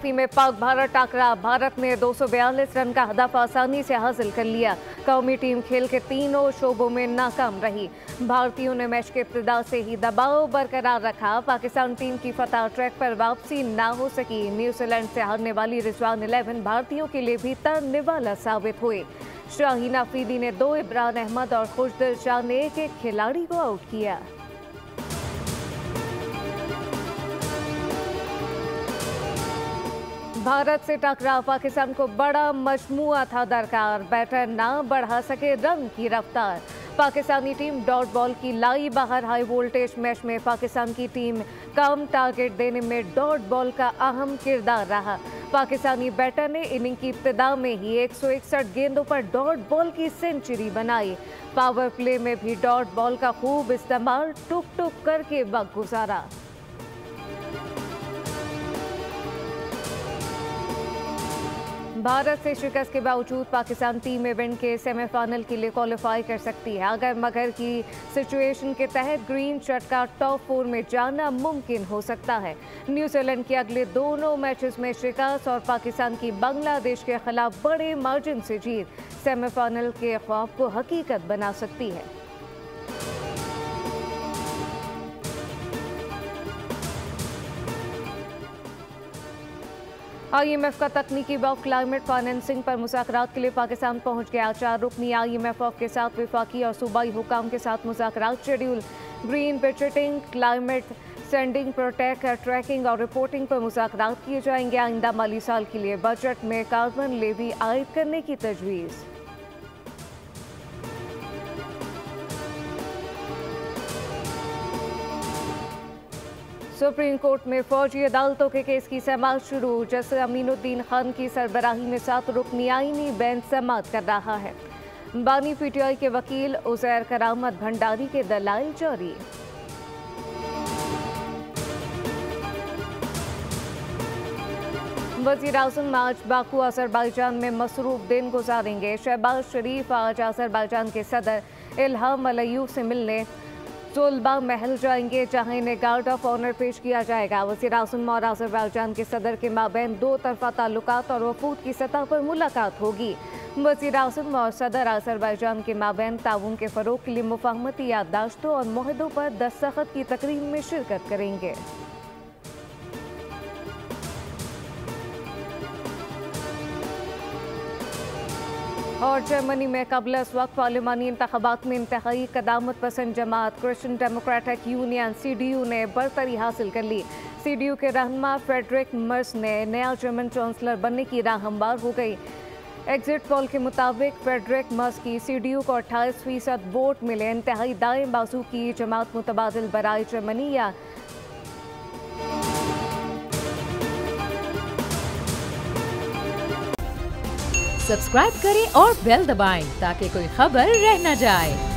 में पाक भारत टाकरा, भारत ने 242 रन का हदफ आसानी से हासिल कर लिया। कौमी टीम खेल के तीनों शोबों में नाकाम रही। भारतीयों ने मैच के इब्तिदा से ही दबाव बरकरार रखा। पाकिस्तान टीम की फतह ट्रैक पर वापसी ना हो सकी। न्यूजीलैंड से हारने वाली रिजवान 11 भारतीयों के लिए भी तरनेवाला साबित हुए। शाहीन अफरीदी ने 2, इमरान अहमद और खुशदिल शाह ने एक खिलाड़ी को आउट किया। भारत से टकराव, पाकिस्तान को बड़ा मजमुआ था दरकार। बैटर ना बढ़ा सके रन की रफ्तार। पाकिस्तानी टीम डॉट बॉल की लाई बाहर। हाई वोल्टेज मैच में पाकिस्तान की टीम कम टारगेट देने में डॉट बॉल का अहम किरदार रहा। पाकिस्तानी बैटर ने इनिंग की इब्तिदा में ही 161 गेंदों पर डॉट बॉल की सेंचुरी बनाई। पावर प्ले में भी डॉट बॉल का खूब इस्तेमाल, टुक टुक करके वक्त गुजारा। भारत से शिकस्त के बावजूद पाकिस्तान टीम इवेंट के सेमीफाइनल के लिए क्वालिफाई कर सकती है। अगर मगर की सिचुएशन के तहत ग्रीन शर्ट का टॉप 4 में जाना मुमकिन हो सकता है। न्यूजीलैंड के अगले दोनों मैचेस में शिकस्त और पाकिस्तान की बांग्लादेश के खिलाफ बड़े मार्जिन से जीत सेमीफाइनल के ख्वाब को हकीकत बना सकती है। IMF का तकनीकी बॉक्स क्लाइमेट फाइनेंसिंग पर मुज़ाकरात के लिए पाकिस्तान पहुंच गया। 4 रुकनी IMF के साथ विफाकी और सूबाई हुकाम के साथ मुज़ाकरात schedule. Green budgeting, climate sending, protect, tracking और रिपोर्टिंग पर मुज़ाकरात किए जाएंगे। आइंदा माली साल के लिए बजट में कार्बन लेवी आयद करने की तजवीज़। सुप्रीम कोर्ट में फौजी अदालतों के केस की समाअत शुरू। जस्टिस अमीनुद्दीन खान की सरबराही में 7 रुकनी आईनी बेंच समाअत कर रहा है। बानी PTI के वकील उजैर करामत भंडारी के दलाइल जारी। वज़ीर आज़म आज बाकू अज़रबैजान में मसरूफ दिन गुजारेंगे। शहबाज शरीफ आज अज़रबैजान के सदर इल्हाम अलीयव से मिलने सोलबा महल जाएंगे, जहां इन्हें गार्ड ऑफ ऑनर पेश किया जाएगा। वज़ीर आज़म और अज़रबैजान के सदर के माबैन 2 तरफ़ा ताल्लुकात और वफूद की सतह पर मुलाकात होगी। वज़ीर आज़म और सदर अज़रबैजान के माबैन ताउन के फ़रोग़ के लिए मुफ़ाहमती याददाश्तों और मुआहदों पर दस्तखत की तकरीब में शिरकत करेंगे। और जर्मनी में कबल इस वक्त पार्लिमानी इंतखाबात में इंतहाई कदामत पसंद जमात क्रिश्चियन डेमोक्रेटिक यूनियन CDU ने बरतरी हासिल कर ली। CDU के रहनुमा फ्रेडरिक मर्स ने नया जर्मन चांसलर बनने की राह हमवार हो गई। एग्जिट पोल के मुताबिक फ्रेडरिक मर्स की CDU को 28% वोट मिले। इंतहाई दाएं बाजू की जमात मुतबादिल बराए जर्मनी या सब्सक्राइब करें और बेल दबाएं ताकि कोई खबर रह न जाए।